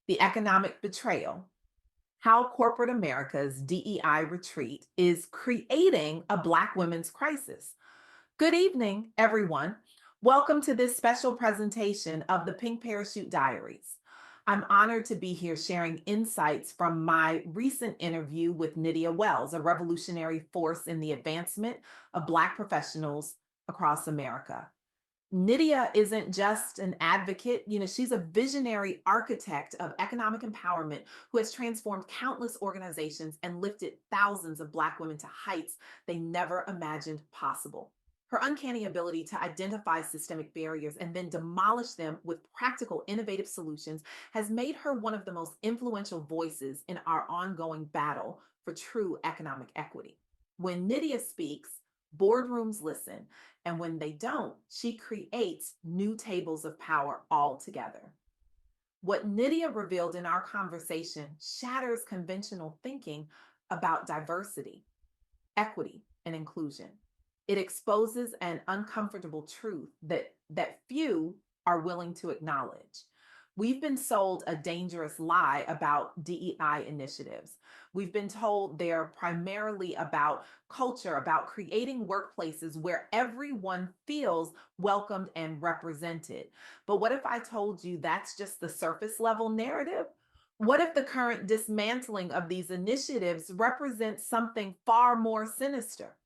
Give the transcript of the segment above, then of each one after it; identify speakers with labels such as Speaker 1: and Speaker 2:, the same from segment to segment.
Speaker 1: The economic betrayal, how corporate America's DEI retreat is creating a Black women's crisis. Good evening, everyone. Welcome to this special presentation of the Pink Parachute Diaries. I'm honored to be here sharing insights from my recent interview with Nydia Wells, a revolutionary force in the advancement of Black professionals across America. Nydia isn't just an advocate, she's a visionary architect of economic empowerment who has transformed countless organizations and lifted thousands of Black women to heights they never imagined possible. Her uncanny ability to identify systemic barriers and then demolish them with practical, innovative solutions has made her one of the most influential voices in our ongoing battle for true economic equity. When Nydia speaks, boardrooms listen, and when they don't, she creates new tables of power altogether. What Nydia revealed in our conversation shatters conventional thinking about diversity, equity, and inclusion. It exposes an uncomfortable truth that few are willing to acknowledge. We've been sold a dangerous lie about DEI initiatives. We've been told they're primarily about culture, about creating workplaces where everyone feels welcomed and represented. But what if I told you that's just the surface level narrative? What if the current dismantling of these initiatives represents something far more sinister?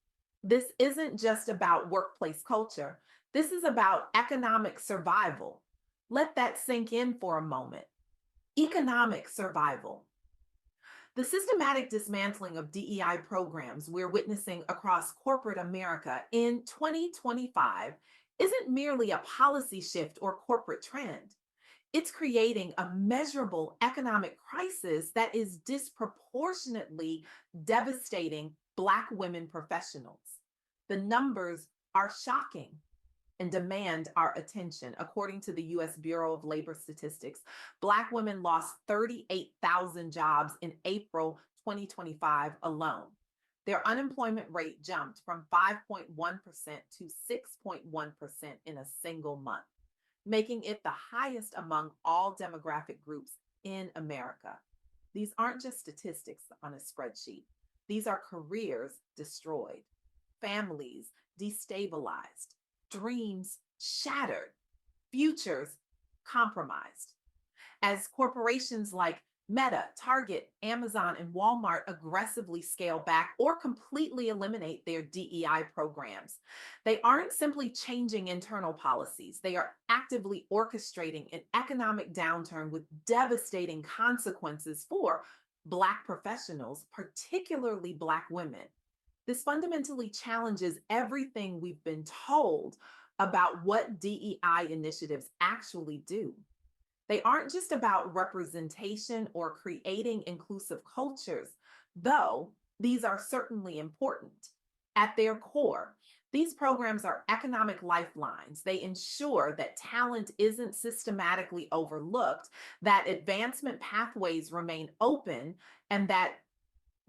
Speaker 1: This isn't just about workplace culture. This is about economic survival. Let that sink in for a moment. Economic survival. The systematic dismantling of DEI programs we're witnessing across corporate America in 2025 isn't merely a policy shift or corporate trend. It's creating a measurable economic crisis that is disproportionately devastating Black women professionals. The numbers are shocking and demand our attention. According to the US Bureau of Labor Statistics, Black women lost 38,000 jobs in April 2025 alone. Their unemployment rate jumped from 5.1% to 6.1% in a single month, making it the highest among all demographic groups in America. These aren't just statistics on a spreadsheet. These are careers destroyed, families destabilized, dreams shattered, futures compromised. As corporations like Meta, Target, Amazon, and Walmart aggressively scale back or completely eliminate their DEI programs, they aren't simply changing internal policies, they are actively orchestrating an economic downturn with devastating consequences for Black professionals, particularly Black women. This fundamentally challenges everything we've been told about what DEI initiatives actually do. They aren't just about representation or creating inclusive cultures, though these are certainly important. At their core, these programs are economic lifelines. They ensure that talent isn't systematically overlooked, that advancement pathways remain open, and that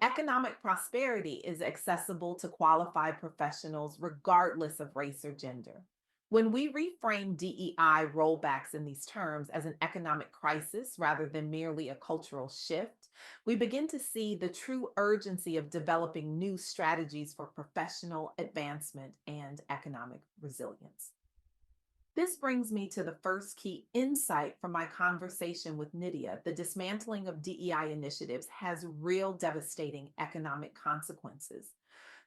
Speaker 1: economic prosperity is accessible to qualified professionals regardless of race or gender. When we reframe DEI rollbacks in these terms as an economic crisis rather than merely a cultural shift, we begin to see the true urgency of developing new strategies for professional advancement and economic resilience. This brings me to the first key insight from my conversation with Nydia. The dismantling of DEI initiatives has real devastating economic consequences.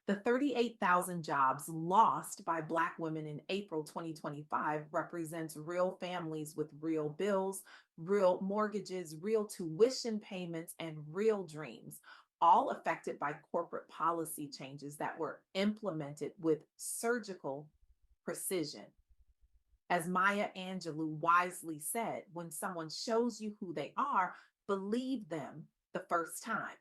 Speaker 1: The 38,000 jobs lost by Black women in April 2025 represents real families with real bills, real mortgages, real tuition payments, and real dreams, all affected by corporate policy changes that were implemented with surgical precision. As Maya Angelou wisely said, when someone shows you who they are, believe them the first time.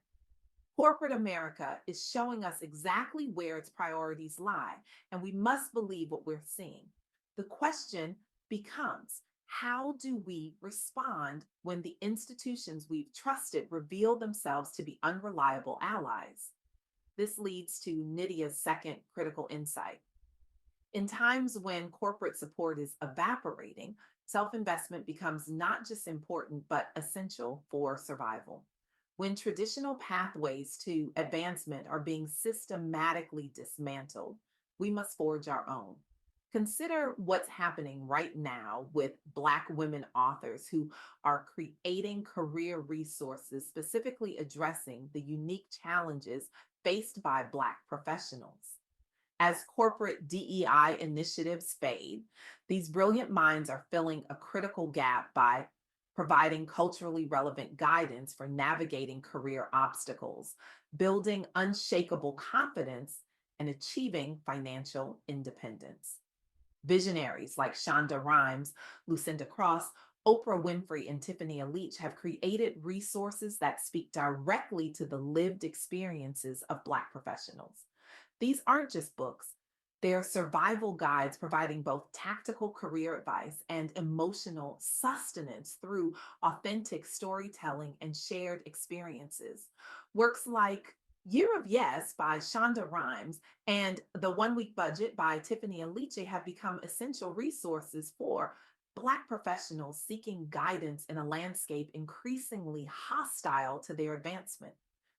Speaker 1: Corporate America is showing us exactly where its priorities lie, and we must believe what we're seeing. The question becomes, how do we respond when the institutions we've trusted reveal themselves to be unreliable allies? This leads to Nydia's second critical insight. In times when corporate support is evaporating, Self investment becomes not just important, but essential for survival. When traditional pathways to advancement are being systematically dismantled, we must forge our own. Consider what's happening right now with Black women authors who are creating career resources specifically addressing the unique challenges faced by Black professionals. As corporate DEI initiatives fade, these brilliant minds are filling a critical gap by providing culturally relevant guidance for navigating career obstacles, building unshakable confidence, and achieving financial independence. Visionaries like Shonda Rhimes, Lucinda Cross, Oprah Winfrey, and Tiffany Leach have created resources that speak directly to the lived experiences of Black professionals. These aren't just books, they're survival guides providing both tactical career advice and emotional sustenance through authentic storytelling and shared experiences. Works like Year of Yes by Shonda Rhimes and The One Week Budget by Tiffany Aliche have become essential resources for Black professionals seeking guidance in a landscape increasingly hostile to their advancement.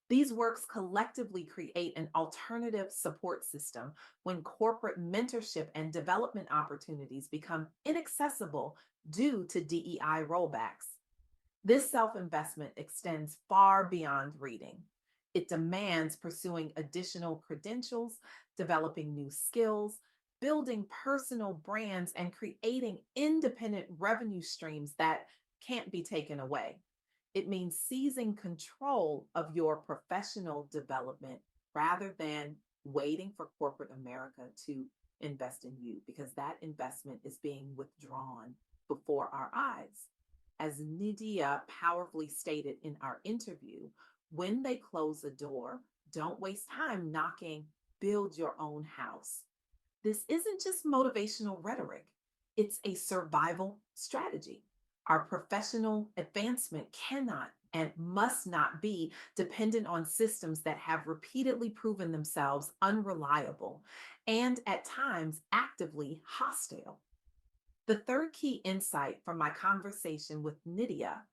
Speaker 1: These works collectively create an alternative support system when corporate mentorship and development opportunities become inaccessible due to DEI rollbacks. This self investment extends far beyond reading. It demands pursuing additional credentials, developing new skills, building personal brands, and creating independent revenue streams that can't be taken away. It means seizing control of your professional development rather than waiting for corporate America to invest in you, because that investment is being withdrawn before our eyes. As Nydia powerfully stated in our interview, when they close a door, don't waste time knocking, build your own house. This isn't just motivational rhetoric, it's a survival strategy. Our professional advancement cannot and must not be dependent on systems that have repeatedly proven themselves unreliable and at times actively hostile. The third key insight from my conversation with Nydia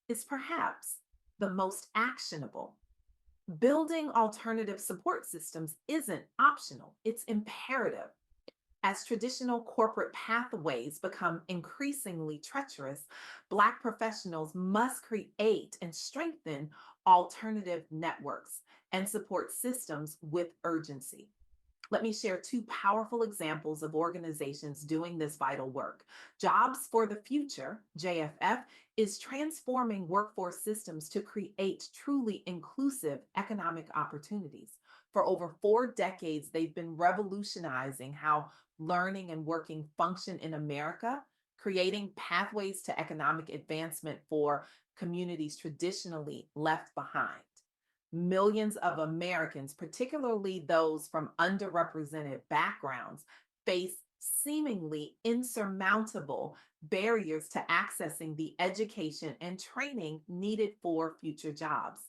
Speaker 1: is perhaps the most actionable. Building alternative support systems isn't optional, it's imperative. As traditional corporate pathways become increasingly treacherous, Black professionals must create and strengthen alternative networks and support systems with urgency. Let me share two powerful examples of organizations doing this vital work. Jobs for the Future, JFF, is transforming workforce systems to create truly inclusive economic opportunities. For over 4 decades, they've been revolutionizing how learning and working function in America, creating pathways to economic advancement for communities traditionally left behind. Millions of Americans, particularly those from underrepresented backgrounds, face seemingly insurmountable barriers to accessing the education and training needed for future jobs.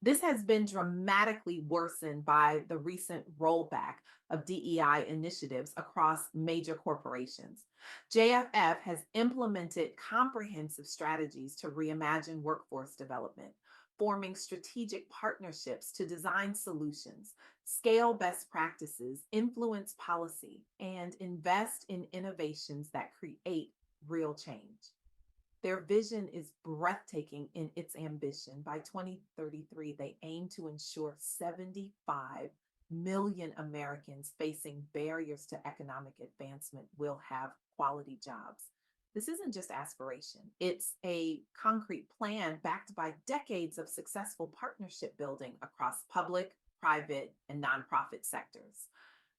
Speaker 1: This has been dramatically worsened by the recent rollback of DEI initiatives across major corporations. JFF has implemented comprehensive strategies to reimagine workforce development, forming strategic partnerships to design solutions, scale best practices, influence policy, and invest in innovations that create real change. Their vision is breathtaking in its ambition. By 2033, they aim to ensure 75 million Americans facing barriers to economic advancement will have quality jobs. This isn't just aspiration, it's a concrete plan backed by decades of successful partnership building across public, private, and nonprofit sectors.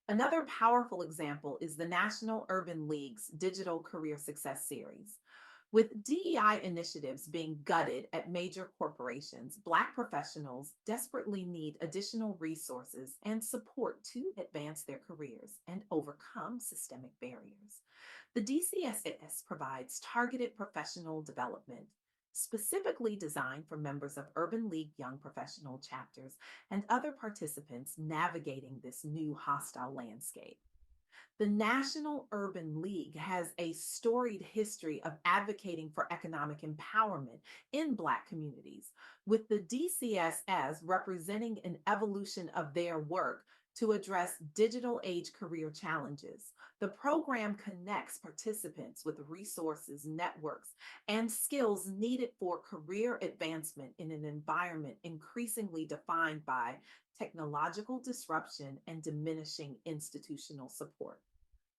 Speaker 1: Another powerful example is the National Urban League's Digital Career Success Series. With DEI initiatives being gutted at major corporations, Black professionals desperately need additional resources and support to advance their careers and overcome systemic barriers. The DCSS provides targeted professional development specifically designed for members of Urban League Young Professional chapters and other participants navigating this new hostile landscape. The National Urban League has a storied history of advocating for economic empowerment in Black communities, with the DCSS representing an evolution of their work to address digital age career challenges. The program connects participants with resources, networks, and skills needed for career advancement in an environment increasingly defined by technological disruption and diminishing institutional support.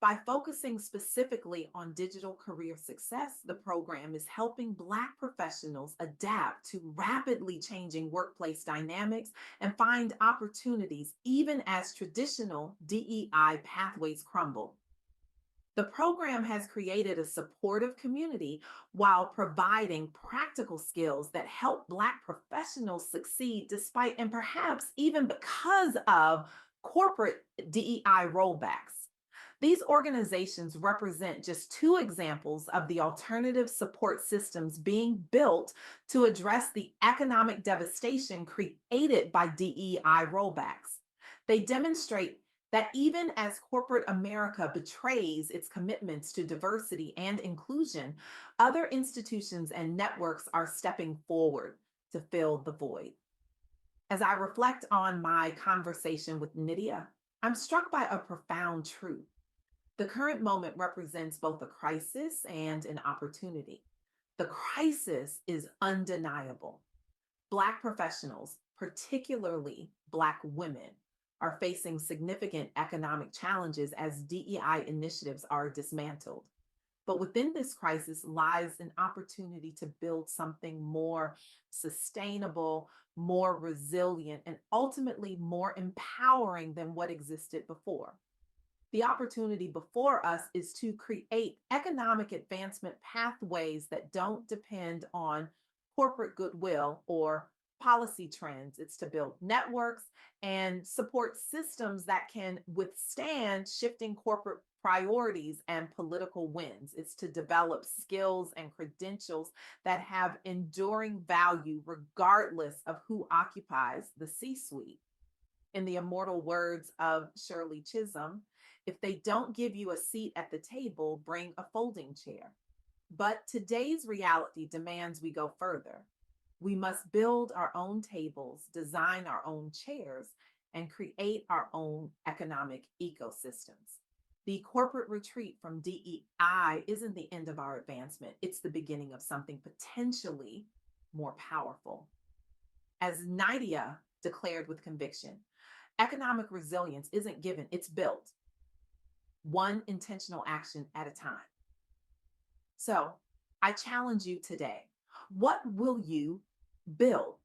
Speaker 1: By focusing specifically on digital career success, the program is helping Black professionals adapt to rapidly changing workplace dynamics and find opportunities even as traditional DEI pathways crumble. The program has created a supportive community while providing practical skills that help Black professionals succeed despite and perhaps even because of corporate DEI rollbacks. These organizations represent just two examples of the alternative support systems being built to address the economic devastation created by DEI rollbacks. They demonstrate that even as corporate America betrays its commitments to diversity and inclusion, other institutions and networks are stepping forward to fill the void. As I reflect on my conversation with Nydia, I'm struck by a profound truth. The current moment represents both a crisis and an opportunity. The crisis is undeniable. Black professionals, particularly Black women, are facing significant economic challenges as DEI initiatives are dismantled. But within this crisis lies an opportunity to build something more sustainable, more resilient, and ultimately more empowering than what existed before. The opportunity before us is to create economic advancement pathways that don't depend on corporate goodwill or policy trends. It's to build networks and support systems that can withstand shifting corporate priorities and political winds. It's to develop skills and credentials that have enduring value regardless of who occupies the C suite. In the immortal words of Shirley Chisholm, if they don't give you a seat at the table, bring a folding chair. But today's reality demands we go further. We must build our own tables, design our own chairs, and create our own economic ecosystems. The corporate retreat from DEI isn't the end of our advancement, it's the beginning of something potentially more powerful. As Nydia declared with conviction, economic resilience isn't given, it's built, one intentional action at a time. So I challenge you today. What will you build?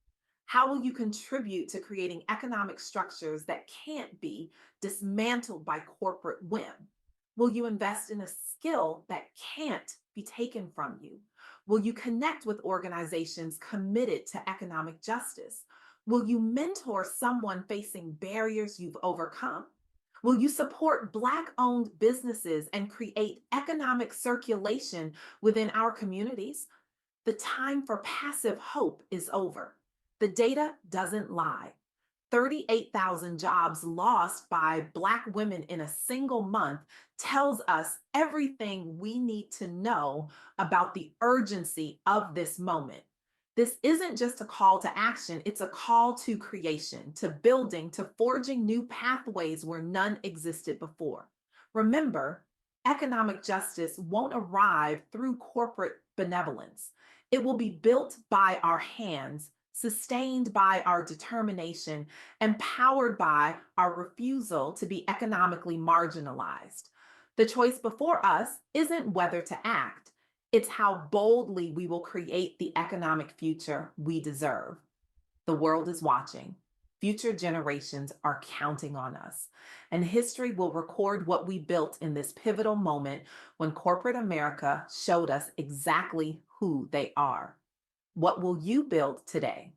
Speaker 1: How will you contribute to creating economic structures that can't be dismantled by corporate whim? Will you invest in a skill that can't be taken from you? Will you connect with organizations committed to economic justice? Will you mentor someone facing barriers you've overcome? Will you support Black owned businesses and create economic circulation within our communities? The time for passive hope is over. The data doesn't lie. 38,000 jobs lost by Black women in a single month tells us everything we need to know about the urgency of this moment. This isn't just a call to action, it's a call to creation, to building, to forging new pathways where none existed before. Remember, economic justice won't arrive through corporate benevolence. It will be built by our hands, sustained by our determination, and powered by our refusal to be economically marginalized. The choice before us isn't whether to act, it's how boldly we will create the economic future we deserve. The world is watching. Future generations are counting on us, and history will record what we built in this pivotal moment when corporate America showed us exactly who they are. What will you build today?